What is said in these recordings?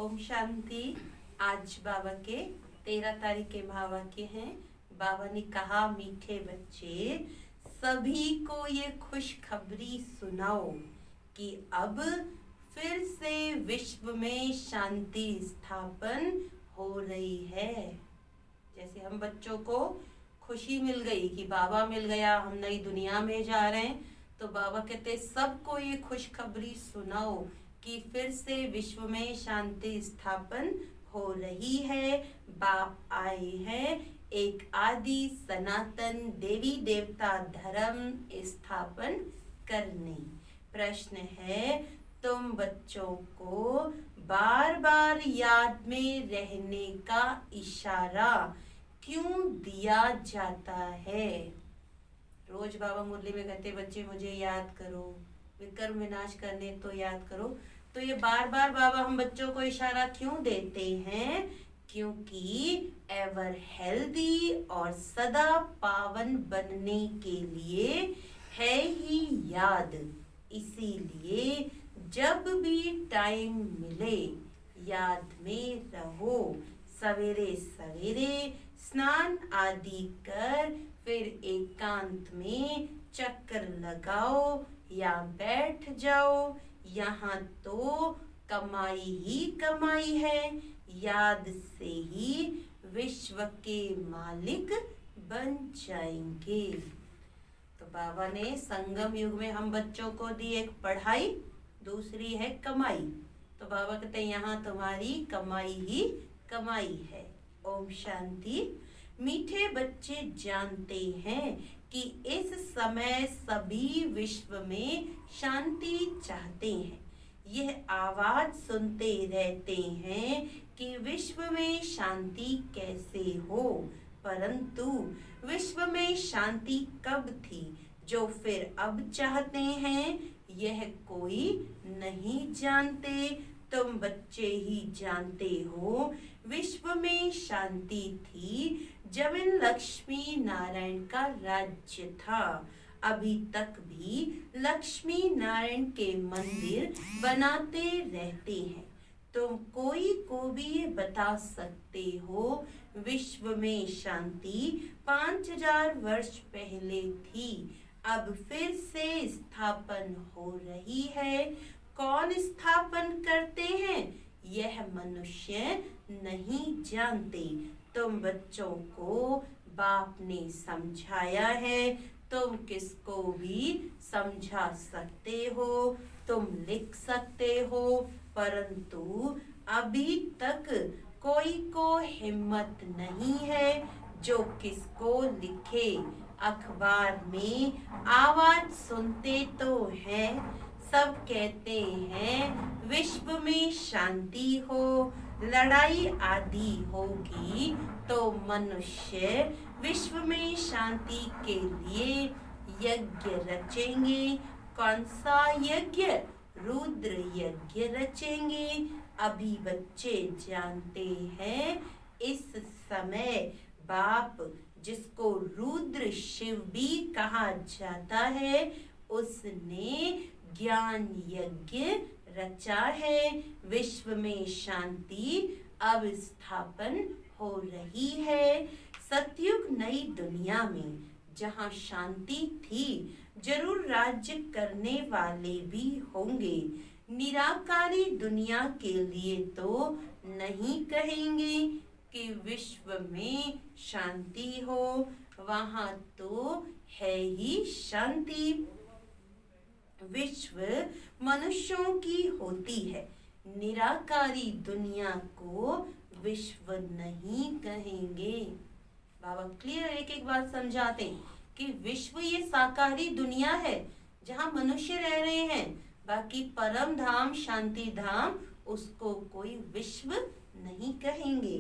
ओम शांति। आज बाबा के 13 तारीख के महावाक्य हैं। बाबा ने कहा, मीठे बच्चे, सभी को ये खुशखबरी सुनाओ कि अब फिर से विश्व में शांति स्थापन हो रही है। जैसे हम बच्चों को खुशी मिल गई कि बाबा मिल गया, हम नई दुनिया में जा रहे हैं, तो बाबा कहते सबको ये खुशखबरी सुनाओ कि फिर से विश्व में शांति स्थापन हो रही है। बाप आए हैं एक आदि सनातन देवी देवता धर्म स्थापन करने। प्रश्न है, तुम बच्चों को बार बार याद में रहने का इशारा क्यों दिया जाता है? रोज बाबा मुरली में कहते, बच्चे मुझे याद करो, विकर्म विनाश करने तो याद करो। तो ये बार बार बाबा हम बच्चों को इशारा क्यों देते हैं? क्योंकि एवर हेल्दी और सदा पावन बनने के लिए है ही याद। इसीलिए जब भी टाइम मिले याद में रहो। सवेरे सवेरे स्नान आदि कर फिर एकांत में चक्कर लगाओ या बैठ जाओ। यहाँ तो कमाई ही कमाई है, याद से ही विश्व के मालिक बन जाएंगे। तो बाबा ने संगम युग में हम बच्चों को दी एक पढ़ाई, दूसरी है कमाई। तो बाबा कहते हैं यहाँ तुम्हारी कमाई ही कमाई है। ओम शांति। मीठे बच्चे जानते हैं कि इस समय सभी विश्व में शांति चाहते हैं। यह आवाज सुनते रहते हैं कि विश्व में शांति कैसे हो, परंतु विश्व में शांति कब थी जो फिर अब चाहते हैं, यह कोई नहीं जानते। तुम बच्चे ही जानते हो। विश्व में शांति थी जब इन लक्ष्मी नारायण का राज्य था। अभी तक भी लक्ष्मी नारायण के मंदिर बनाते रहते हैं। तुम कोई को भी ये बता सकते हो विश्व में शांति 5000 वर्ष पहले थी, अब फिर से स्थापन हो रही है। कौन स्थापन करते हैं यह मनुष्य नहीं जानते। तुम बच्चों को बाप ने समझाया है, तुम किसको भी समझा सकते हो, तुम लिख सकते हो, परंतु अभी तक कोई को हिम्मत नहीं है जो किसको लिखे। अखबार में आवाज सुनते तो हैं, सब कहते हैं विश्व में शांति हो, लड़ाई आदि होगी तो मनुष्य विश्व में शांति के लिए यज्ञ रचेंगे। कौन सा यज्ञ? रुद्र यज्ञ रचेंगे। अभी बच्चे जानते हैं इस समय बाप, जिसको रुद्र शिव भी कहा जाता है, उसने ज्ञान यज्ञ रचा है। विश्व में शांति अब स्थापन हो रही है। सतयुग नई दुनिया में जहाँ शांति थी, जरूर राज्य करने वाले भी होंगे। निराकारी दुनिया के लिए तो नहीं कहेंगे कि विश्व में शांति हो, वहाँ तो है ही शांति। विश्व मनुष्यों की होती है, निराकारी दुनिया को विश्व नहीं कहेंगे। बाबा क्लियर एक एक बात समझाते हैं कि विश्व ये साकारी दुनिया है जहाँ मनुष्य रह रहे हैं, बाकी परम धाम शांति धाम उसको कोई विश्व नहीं कहेंगे।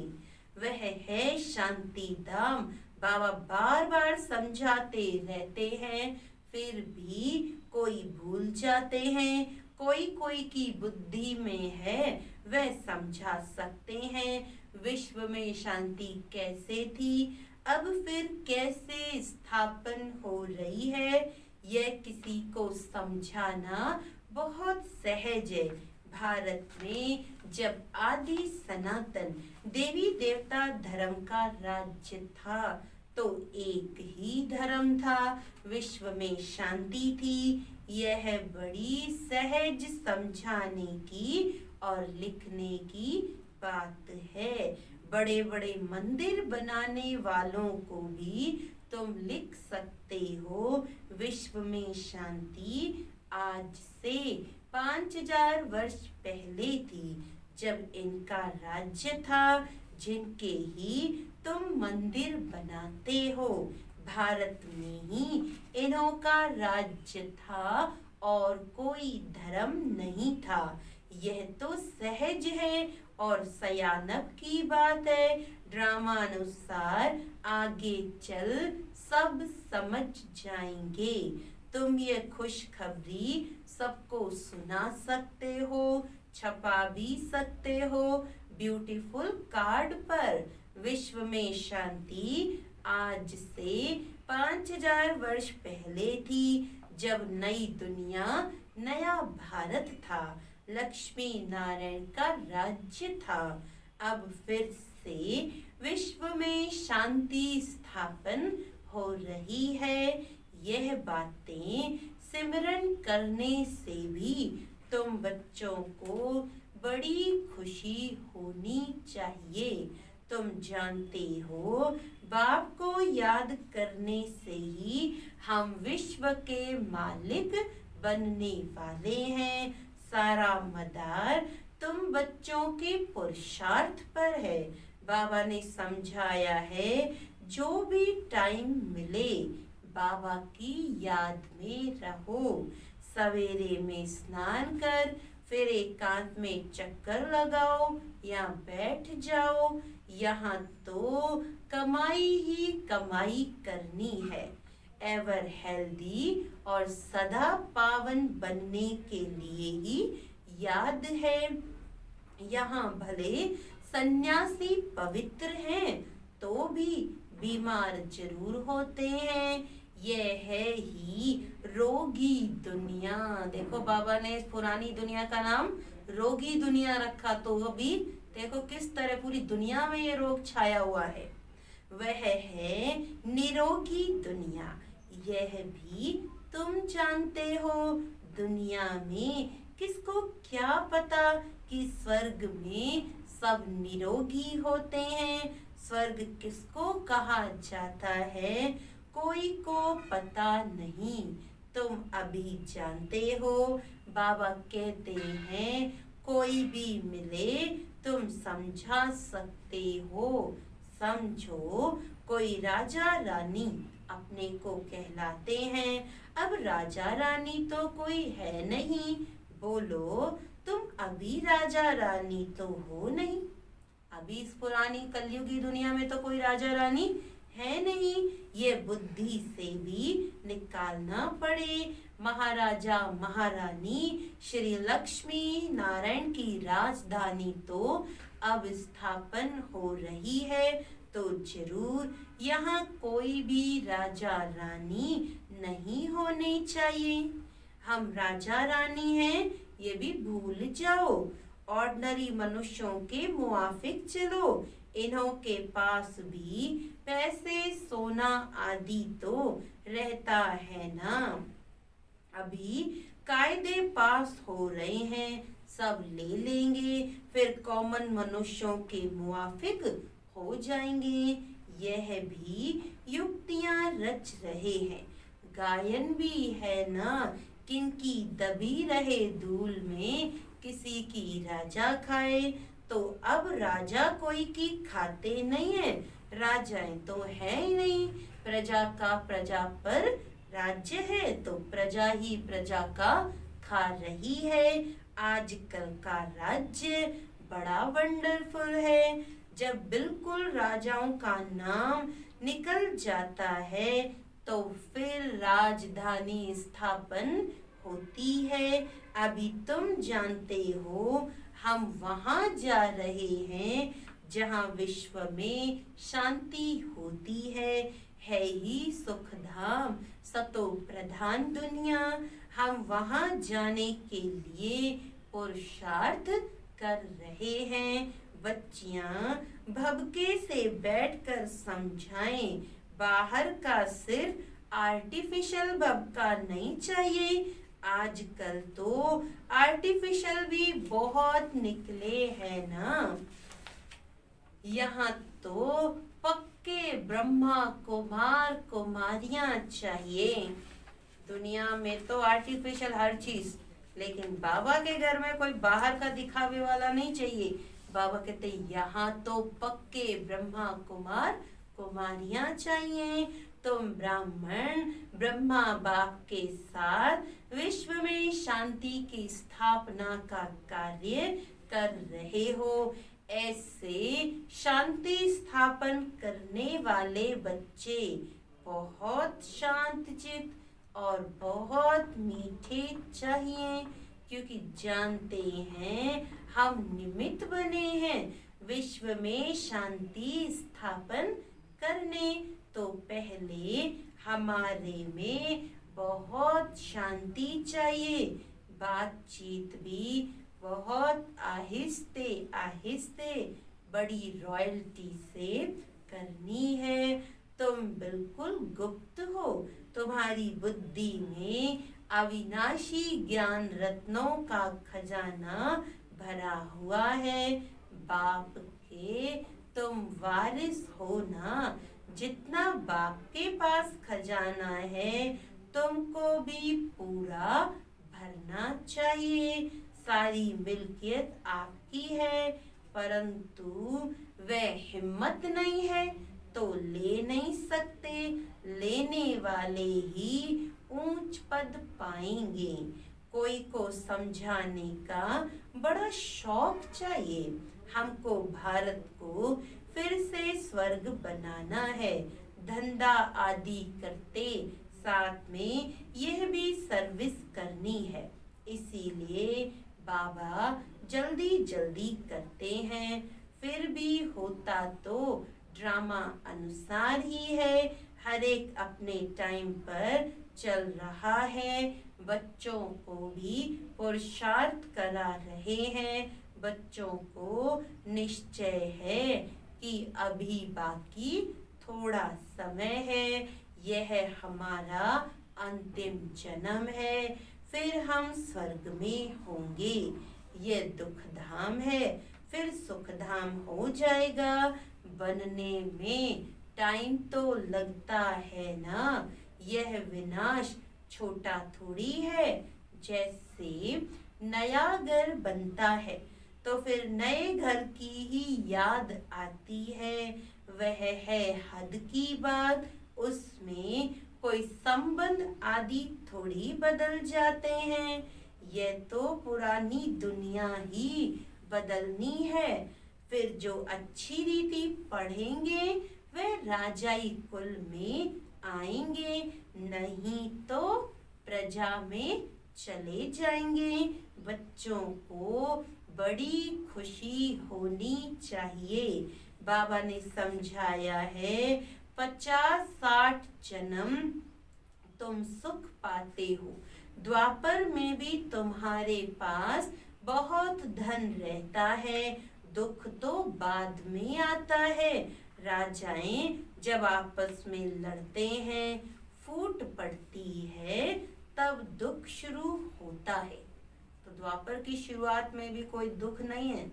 वह है शांति धाम। बाबा बार बार समझाते रहते हैं, फिर भी कोई भूल जाते हैं। कोई कोई की बुद्धि में है, वह समझा सकते हैं विश्व में शांति कैसे थी, अब फिर कैसे स्थापन हो रही है। यह किसी को समझाना बहुत सहज है। भारत में जब आदि सनातन देवी देवता धर्म का राज्य था तो एक ही धर्म था, विश्व में शांति थी। यह बड़ी सहज समझाने की और लिखने की बात है। बड़े बड़े मंदिर बनाने वालों को भी तुम लिख सकते हो, विश्व में शांति आज से 5000 वर्ष पहले थी, जब इनका राज्य था, जिनके ही तुम मंदिर बनाते हो। भारत में ही इन्हों का राज्य था और कोई धर्म नहीं था। यह तो सहज है और सयानक की बात है। ड्रामानुसार आगे चल सब समझ जाएंगे। तुम ये खुशखबरी सबको सुना सकते हो, छपा भी सकते हो ब्यूटीफुल कार्ड पर। विश्व में शांति आज से 5000 वर्ष पहले थी, जब नई दुनिया, नया भारत था, लक्ष्मी नारायण का राज्य था। अब फिर से विश्व में शांति स्थापन हो रही है। यह बातें सिमरन करने से भी तुम बच्चों को बड़ी खुशी होनी चाहिए। तुम जानते हो, बाप को याद करने से ही हम विश्व के मालिक बनने वाले हैं। सारा मदार तुम बच्चों के पुरुषार्थ पर है। बाबा ने समझाया है, जो भी टाइम मिले बाबा की याद में रहो। सवेरे में स्नान कर फिर एकांत में चक्कर लगाओ या बैठ जाओ। यहाँ तो कमाई ही कमाई करनी है। एवर हेल्दी और सदा पावन बनने के लिए ही याद है। यहाँ भले सन्यासी पवित्र हैं तो भी बीमार जरूर होते हैं। यह है ही रोगी दुनिया। देखो बाबा ने इस पुरानी दुनिया का नाम रोगी दुनिया रखा, तो अभी देखो किस तरह पूरी दुनिया में ये रोग छाया हुआ है। वह है निरोगी दुनिया। यह भी तुम जानते हो। दुनिया में किसको क्या पता कि स्वर्ग में सब निरोगी होते हैं। स्वर्ग किसको कहा जाता है, कोई को पता नहीं। तुम अभी जानते हो। बाबा कहते हैं, कोई भी मिले तुम समझा सकते हो। समझो, कोई राजा रानी अपने को कहलाते हैं। अब राजा रानी तो कोई है नहीं। बोलो, तुम अभी राजा रानी तो हो नहीं। अभी इस पुरानी कलयुगी दुनिया में तो कोई राजा रानी है नहीं। ये बुद्धि से भी निकालना पड़े। महाराजा महारानी श्री लक्ष्मी नारायण की राजधानी तो अब स्थापन हो रही है, तो जरूर यहाँ कोई भी राजा रानी नहीं होने चाहिए। हम राजा रानी हैं ये भी भूल जाओ। ऑर्डिनरी मनुष्यों के मुआफिक चलो। इन्हों के पास भी पैसे, सोना आदि तो रहता है ना। अभी कायदे पास हो रहे हैं, सब ले लेंगे, फिर कॉमन मनुष्यों के मुआफिक हो जाएंगे। यह भी युक्तियां रच रहे हैं। गायन भी है ना, किनकी दबी रहे धूल में किसी की राजा खाए। तो अब राजा कोई की खाते नहीं है। राजाएं तो है ही नहीं। प्रजा का प्रजा पर राज्य है, तो प्रजा ही प्रजा का खा रही है। आजकल का राज्य बड़ा वंडरफुल है। जब बिल्कुल राजाओं का नाम निकल जाता है तो फिर राजधानी स्थापन होती है। अभी तुम जानते हो, हम वहां जा रहे हैं जहां विश्व में शांति होती है ही सुखधाम, सतो प्रधान दुनिया। हम वहां जाने के लिए पुरुषार्थ कर रहे हैं। बच्चियां भभके से बैठकर समझाएं, बाहर का सिर्फ आर्टिफिशियल भभका नहीं चाहिए। आजकल तो आर्टिफिशियल भी बहुत निकले हैं ना। यहाँ तो पक्के ब्रह्मा कुमार कुमारियां चाहिए। दुनिया में तो आर्टिफिशियल हर चीज, लेकिन बाबा के घर में कोई बाहर का दिखावे वाला नहीं चाहिए। बाबा कहते यहाँ तो पक्के ब्रह्मा कुमार कुमारियां चाहिए। तुम ब्राह्मण ब्रह्मा बाप के साथ विश्व में शांति की स्थापना का कार्य कर रहे हो। ऐसे शांति स्थापन करने वाले बच्चे बहुत शांतचित्त और बहुत मीठे चाहिए, क्योंकि जानते हैं हम निमित्त बने हैं विश्व में शांति स्थापन करने। तो पहले हमारे में बहुत शांति चाहिए, बातचीत भी बहुत आहिस्ते आहिस्ते बड़ी रॉयल्टी से करनी है। तुम बिल्कुल गुप्त हो, तुम्हारी बुद्धि में अविनाशी ज्ञान रत्नों का खजाना भरा हुआ है। बाप के तुम वारिस हो ना। जितना बाप के पास खजाना है तुमको भी पूरा भरना चाहिए। सारी मिल्कियत आपकी है, परंतु वह हिम्मत नहीं है तो ले नहीं सकते। लेने वाले ही ऊंच पद पाएंगे। कोई को समझाने का बड़ा शौक चाहिए। हमको भारत को फिर से स्वर्ग बनाना है। धंधा आदि करते साथ में यह भी सर्विस करनी है। इसीलिए बाबा जल्दी जल्दी करते हैं। फिर भी होता तो ड्रामा अनुसार ही है। हर एक अपने टाइम पर चल रहा है। बच्चों को भी पुरुषार्थ करा रहे हैं। बच्चों को निश्चय है कि अभी बाकी थोड़ा समय है। यह हमारा अंतिम जन्म है, फिर हम स्वर्ग में होंगे। ये दुख धाम है, फिर सुख धाम हो जाएगा। बनने में टाइम तो लगता है ना। यह विनाश छोटा थोड़ी है। जैसे नया घर बनता है तो फिर नए घर की ही याद आती है। वह है हद की बात, उसमें कोई संबंध आदि थोड़ी बदल जाते हैं। यह तो पुरानी दुनिया ही बदलनी है। फिर जो अच्छी रीति पढ़ेंगे वे राजाई कुल में आएंगे, नहीं तो प्रजा में चले जाएंगे। बच्चों को बड़ी खुशी होनी चाहिए। बाबा ने समझाया है 50-60 जन्म तुम सुख पाते हो। द्वापर में भी तुम्हारे पास बहुत धन रहता है। दुख तो बाद में आता है। राजाएं जब आपस में लड़ते हैं, फूट पड़ती है, तब दुख शुरू होता है। तो द्वापर की शुरुआत में भी कोई दुख नहीं है।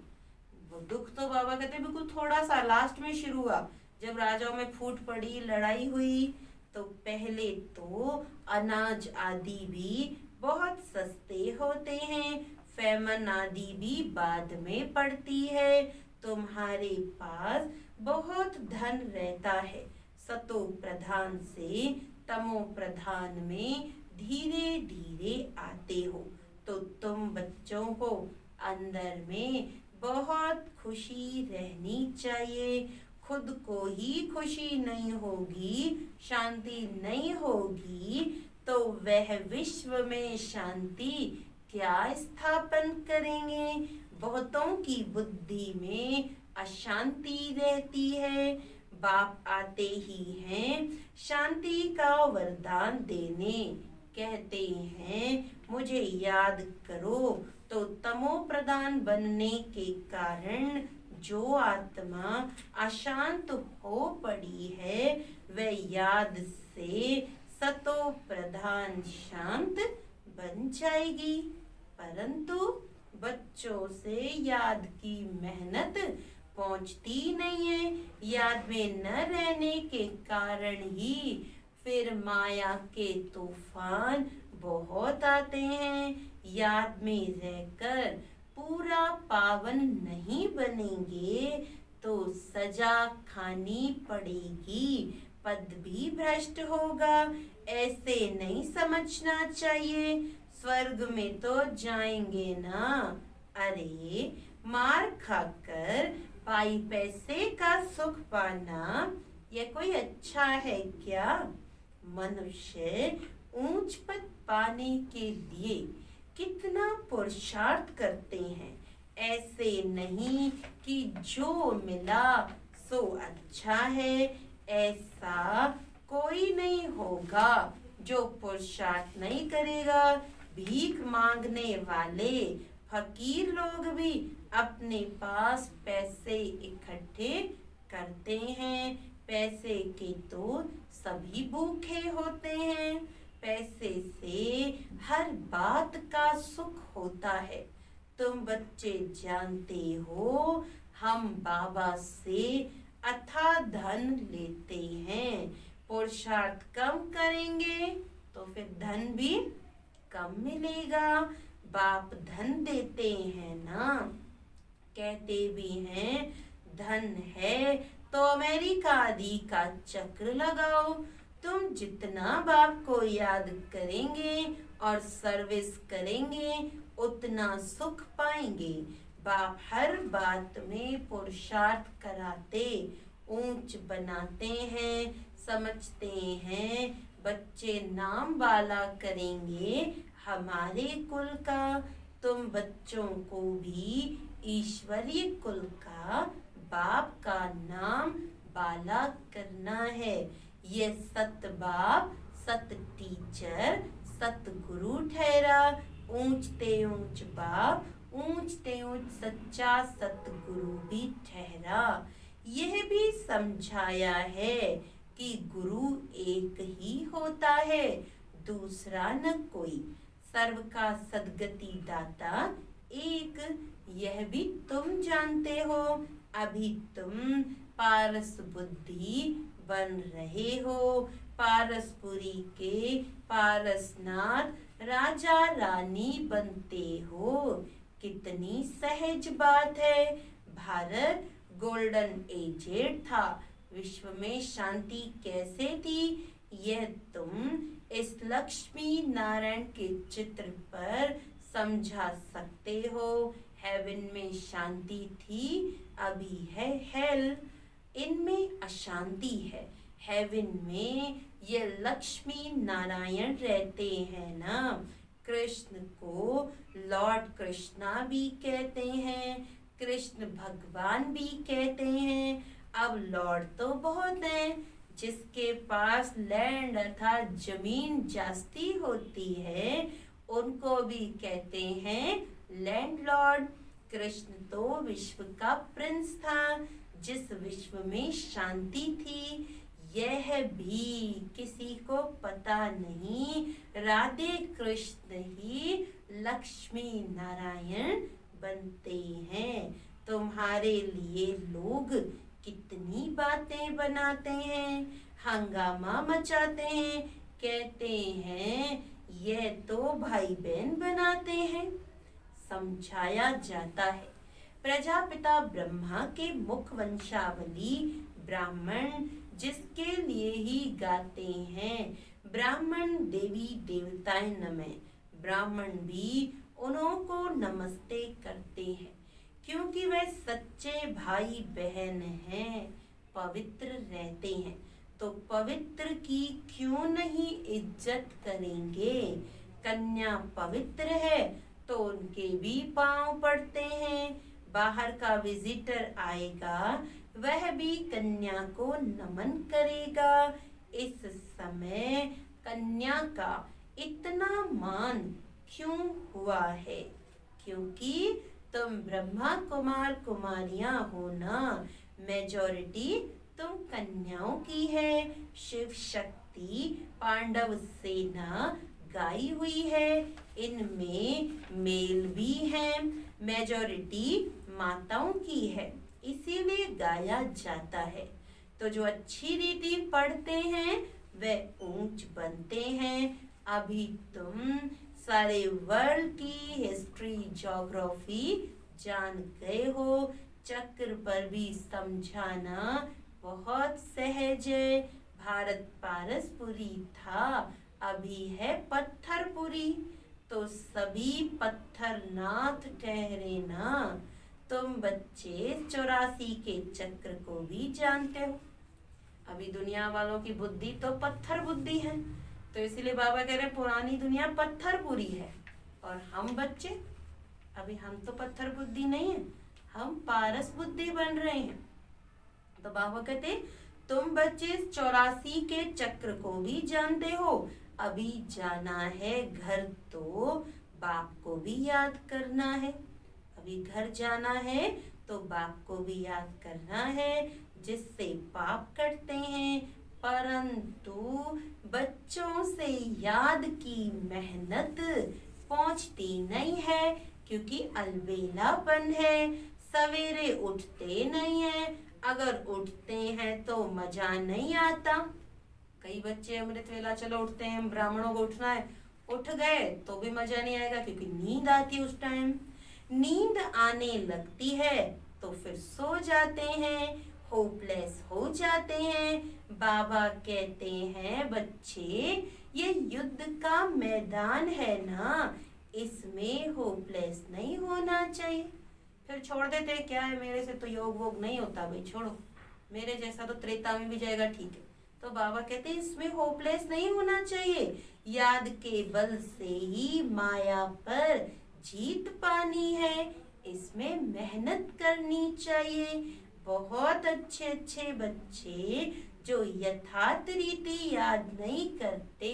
वो दुख तो बाबा कहते हैं बिल्कुल थोड़ा सा लास्ट में शुरू हुआ, जब राजाओं में फूट पड़ी, लड़ाई हुई। तो पहले तो अनाज आदि भी बहुत सस्ते होते हैं। फैमन आदि भी बाद में पड़ती है। तुम्हारे पास बहुत धन रहता है। सतो प्रधान से तमो प्रधान में धीरे धीरे आते हो। तो तुम बच्चों को अंदर में बहुत खुशी रहनी चाहिए। खुद को ही खुशी नहीं होगी, शांति नहीं होगी, तो वह विश्व में शांति क्या स्थापन करेंगे। बहुतों की बुद्धि में अशांति रहती है। बाप आते ही हैं शांति का वरदान देने। कहते हैं मुझे याद करो तो तमो प्रधान बनने के कारण जो आत्मा अशांत हो पड़ी है वह याद से सतो प्रधान शांत बन जाएगी। परंतु बच्चों से याद की मेहनत पहुंचती नहीं है। याद में न रहने के कारण ही फिर माया के तूफान बहुत आते हैं। याद में रहकर पूरा पावन नहीं बनेंगे तो सजा खानी पड़ेगी, पद भी भ्रष्ट होगा। ऐसे नहीं समझना चाहिए, स्वर्ग में तो जाएंगे ना। अरे मार खाकर पाई पैसे का सुख पाना यह कोई अच्छा है क्या? मनुष्य ऊंच पद पाने के लिए कितना पुरुषार्थ करते हैं। ऐसे नहीं कि जो मिला सो अच्छा है, ऐसा कोई नहीं होगा जो पुरुषार्थ नहीं करेगा। भीख मांगने वाले फकीर लोग भी अपने पास पैसे इकट्ठे करते हैं। पैसे के तो सभी भूखे होते हैं। पैसे से हर बात का सुख होता है। तुम बच्चे जानते हो हम बाबा से अथाह धन लेते हैं। पुरुषार्थ कम करेंगे तो फिर धन भी कम मिलेगा। बाप धन देते हैं ना, कहते भी हैं धन है तो अमेरिका आदि का चक्र लगाओ। तुम जितना बाप को याद करेंगे और सर्विस करेंगे उतना सुख पाएंगे। बाप हर बात में पुरुषार्थ कराते, ऊंच बनाते हैं, समझते हैं बच्चे नाम वाला करेंगे हमारे कुल का। तुम बच्चों को भी ईश्वरीय कुल का बाप का नाम बाला करना है। ये सत बाप, सत टीचर, सत गुरु ठहरा। ऊंचते ऊंच बाप, ऊंचते ऊंच सच्चा सतगुरु भी ठहरा। यह भी समझाया है कि गुरु एक ही होता है, दूसरा न कोई। सर्व का सदगति दाता एक, यह भी तुम जानते हो। अभी तुम पारस बुद्धि बन रहे हो। पारसपुरी के पारसनाथ राजा रानी बनते हो। कितनी सहज बात है। भारत गोल्डन एजेड था, विश्व में शांति कैसे थी यह तुम इस लक्ष्मी नारायण के चित्र पर समझा सकते हो। हेवन में शांति थी, अभी है हेल, इनमें अशांति है। हेवन में ये लक्ष्मी नारायण रहते हैं ना। कृष्ण को लॉर्ड कृष्णा भी कहते हैं, कृष्ण भगवान भी कहते हैं। अब लॉर्ड तो बहुत हैं, जिसके पास लैंड अर्थात जमीन जास्ती होती है उनको भी कहते हैं लैंड लॉर्ड। कृष्ण तो विश्व का प्रिंस था, जिस विश्व में शांति थी यह भी किसी को पता नहीं। राधे कृष्ण ही लक्ष्मी नारायण बनते हैं। तुम्हारे लिए लोग कितनी बातें बनाते हैं, हंगामा मचाते हैं, कहते हैं यह तो भाई बहन बनाते हैं। समझाया जाता है प्रजापिता ब्रह्मा के मुख वंशावली ब्राह्मण जिसके लिए ही गाते हैं। ब्राह्मण देवी देवताएं नमः। ब्राह्मण भी उन्हों को नमस्ते करते हैं क्योंकि वे सच्चे भाई बहन हैं, पवित्र रहते हैं। तो पवित्र की क्यों नहीं इज्जत करेंगे। कन्या पवित्र है तो उनके भी पांव पड़ते हैं। बाहर का विजिटर आएगा वह भी कन्या को नमन करेगा। इस समय कन्या का इतना मान क्यों हुआ है? क्योंकि तुम ब्रह्मा कुमार कुमारियां हो ना, मेजॉरिटी तुम कन्याओं की है। शिव शक्ति पांडव सेना गाई हुई है, इनमें मेल भी है, मेजॉरिटी माताओं की है, इसीलिए गाया जाता है। तो जो अच्छी रीति पढ़ते हैं वे ऊंच बनते हैं। अभी तुम सारे वर्ल्ड की हिस्ट्री ज्योग्राफी जान गए हो, चक्र पर भी समझाना बहुत सहज है। भारत पारसपुरी था, अभी है पत्थरपुरी, तो सभी पत्थरनाथ ठहरे ना। तुम बच्चे 84 के चक्र को भी जानते हो। अभी दुनिया वालों की बुद्धि तो पत्थर बुद्धि है, तो इसीलिए बाबा कह रहे पुरानी दुनिया पत्थरपुरी है, और हम बच्चे अभी हम तो पत्थर बुद्धि नहीं है, हम पारस बुद्धि बन रहे हैं। तो बाबा कहते तुम बच्चे 84 के चक्र को भी जानते हो, अभी जाना है घर तो बाप को भी याद करना है। अभी घर जाना है तो बाप को भी याद करना है, जिससे पाप कटते हैं। परंतु बच्चों से याद की मेहनत पहुंचती नहीं है, क्योंकि अलबेलापन है, सवेरे उठते नहीं है। अगर उठते हैं तो मजा नहीं आता। कई बच्चे अमृत वेला चलो उठते हैं, ब्राह्मणों को उठना है, उठ गए तो भी मजा नहीं आएगा, क्योंकि नींद आती है उस टाइम। नींद आने लगती है तो फिर सो जाते हैं, होपलेस हो जाते हैं। बाबा कहते हैं बच्चे ये युद्ध का मैदान है ना, इसमें होपलेस नहीं होना चाहिए। फिर छोड़ देते, क्या है मेरे से तो योग वोग नहीं होता भाई, छोड़ो, मेरे जैसा तो त्रेता में भी जाएगा, ठीक है। तो बाबा कहते हैं इसमें होपलेस नहीं होना चाहिए, याद के बल से ही माया पर जीत पानी है, इसमें मेहनत करनी चाहिए। बहुत अच्छे अच्छे बच्चे जो यथार्थ रीति याद नहीं करते,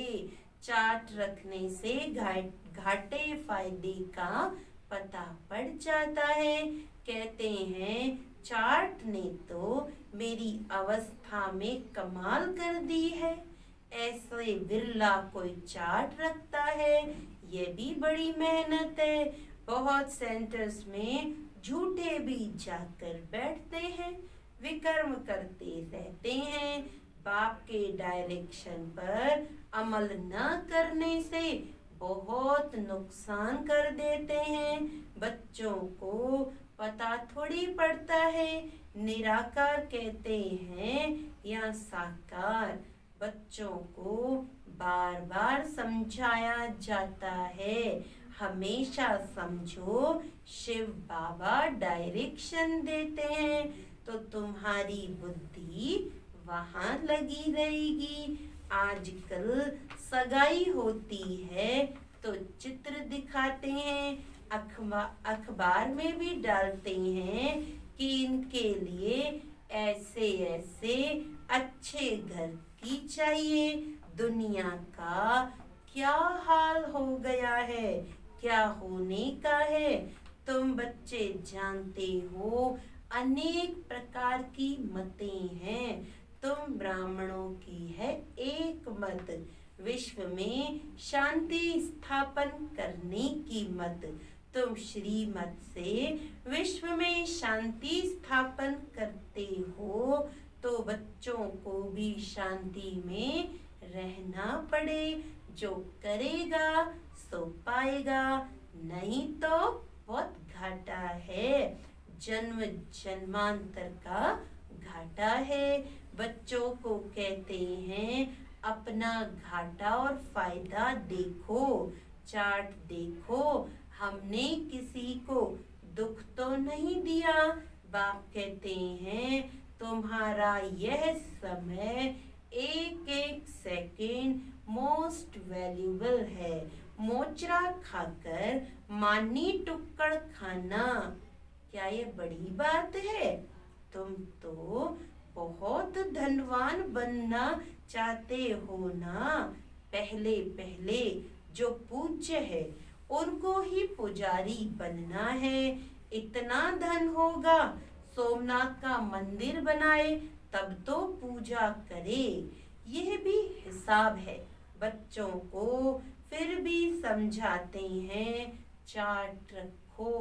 चार्ट रखने से घाटे फायदे का पता पड़ जाता है। कहते हैं चार्ट ने तो मेरी अवस्था में कमाल कर दी है, ऐसे बिरला कोई चार्ट रखता है, ये भी बड़ी मेहनत है। बहुत सेंटर्स में झूठे भी जाकर बैठते हैं, विकर्म करते रहते हैं, बाप के डायरेक्शन पर अमल न करने से बहुत नुकसान कर देते हैं। बच्चों को पता थोड़ी पड़ता है, निराकार कहते हैं या साकार। बच्चों को बार बार समझाया जाता है, हमेशा समझो शिव बाबा डायरेक्शन देते हैं, तो तुम्हारी बुद्धि वहां लगी रहेगी। आजकल सगाई होती है तो चित्र दिखाते हैं, अखबार में भी डालते हैं कि इनके लिए ऐसे ऐसे अच्छे घर की चाहिए। दुनिया का क्या हाल हो गया है, क्या होने का है, तुम बच्चे जानते हो। अनेक प्रकार की मतें हैं, तुम ब्राह्मणों की है एक मत, विश्व में शांति स्थापन करने की मत। तुम श्रीमत से विश्व में शांति स्थापन करते हो, तो बच्चों को भी शांति में रहना पड़े। जो करेगा सो पाएगा, नहीं तो बहुत घाटा है, जन्म जन्मांतर का घाटा है। बच्चों को कहते हैं अपना घाटा और फायदा देखो, चार्ट देखो, हमने किसी को दुख तो नहीं दिया। बाप कहते हैं तुम्हारा यह समय एक एक सेकेंड मोस्ट वैल्यूबल है, मोचरा खाकर मानी टुक्कड़ खाना क्या ये बड़ी बात है? तुम तो बहुत धनवान बनना चाहते हो ना। पहले पहले जो पूज्य है उनको ही पुजारी बनना है। इतना धन होगा, सोमनाथ का मंदिर बनाए, तब तो पूजा करे। यह भी हिसाब है। बच्चों को फिर भी समझाते हैं, चार्ट रखो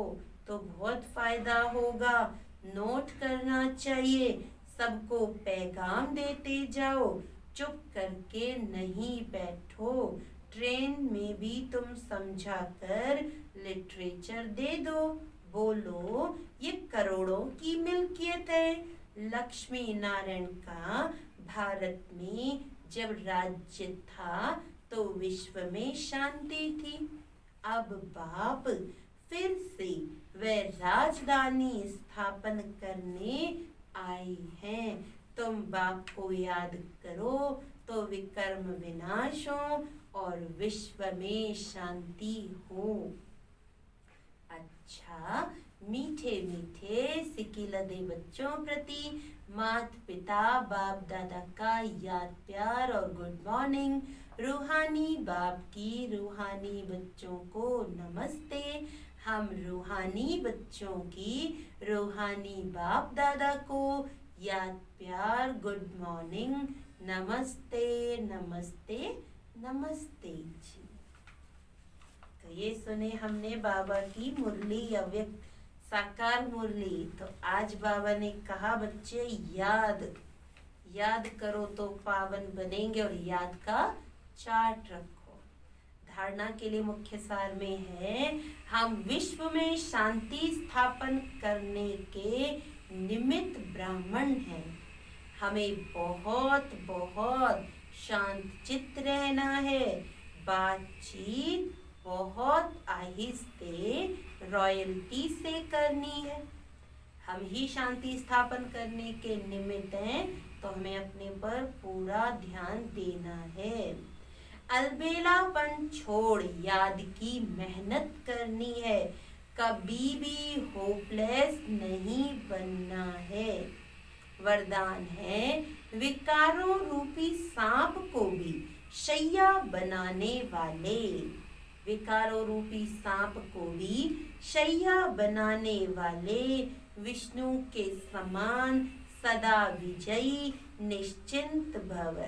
तो बहुत फायदा होगा। नोट करना चाहिए, सबको पैगाम देते जाओ, चुप करके नहीं बैठो। ट्रेन में भी तुम समझा कर लिटरेचर दे दो। बोलो ये करोड़ों की मिल्कियत है। लक्ष्मी नारायण का भारत में जब राज्य था तो विश्व में शांति थी। अब बाप फिर से वे राजधानी स्थापन करने आए हैं। तुम बाप को याद करो तो विकर्म विनाश हो और विश्व में शांति हो। अच्छा, मीठे मीठे सिकिलदे बच्चों प्रति माता पिता बाप दादा का याद प्यार और गुड मॉर्निंग। रूहानी बाप की रूहानी बच्चों को नमस्ते। हम रूहानी बच्चों की रूहानी बाप दादा को याद प्यार गुड मॉर्निंग, नमस्ते नमस्ते नमस्ते जी। तो ये सुने हमने बाबा की मुरली, अव्यक्त साकार मुरली। तो आज बाबा ने कहा बच्चे याद करो तो पावन बनेंगे और याद का चार्ट रखो। धारणा के लिए मुख्य सार में है, हम विश्व में शांति स्थापन करने के निमित्त ब्राह्मण हैं। हमें बहुत बहुत शांत चित्त रहना है। बातचीत बहुत आहिस्ते रॉयल्टी से करनी है। हम ही शांति स्थापन करने के निमित्त हैं, तो हमें अपने पर पूरा ध्यान देना है। अलबेलापन छोड़ याद की मेहनत करनी है। कभी भी होपलेस नहीं बनना है। वरदान है, विकारों रूपी सांप को भी शैया बनाने वाले। विकारों रूपी सांप को भी शैया बनाने वाले विष्णु के समान सदा विजयी निश्चिंत भव।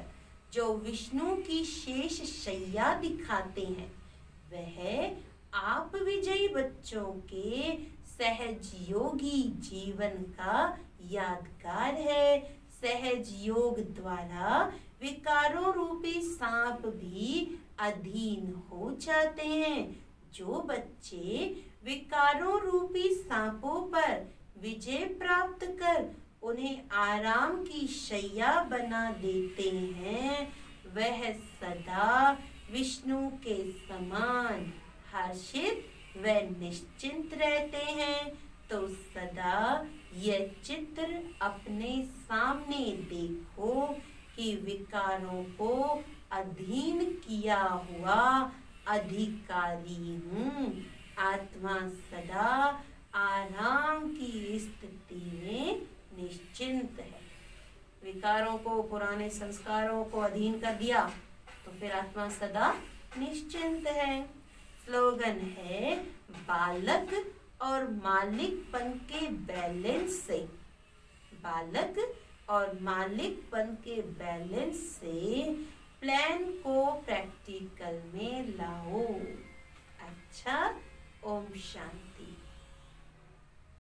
जो विष्णु की शेष शैया दिखाते हैं, वह आप विजयी बच्चों के सहज योगी जीवन का यादगार है। सहज योग द्वारा विकारों रूपी सांप भी अधीन हो जाते हैं। जो बच्चे विकारों रूपी सांपों पर विजय प्राप्त कर उन्हें आराम की शैया बना देते हैं, वह सदा विष्णु के समान हर्षित व निश्चिंत रहते हैं। तो सदा यह चित्र अपने सामने देखो कि विकारों को अधीन किया हुआ अधिकारी हूँ। आत्मा सदा आराम की स्थिति में निश्चिंत है। विकारों को, पुराने संस्कारों को अधीन कर दिया तो फिर आत्मा सदा निश्चिंत है। स्लोगन है, बालक और मालिकपन के बैलेंस से, बालक और मालिकपन के बैलेंस से प्लान को प्रैक्टिकल में लाओ। अच्छा, ओम शांति।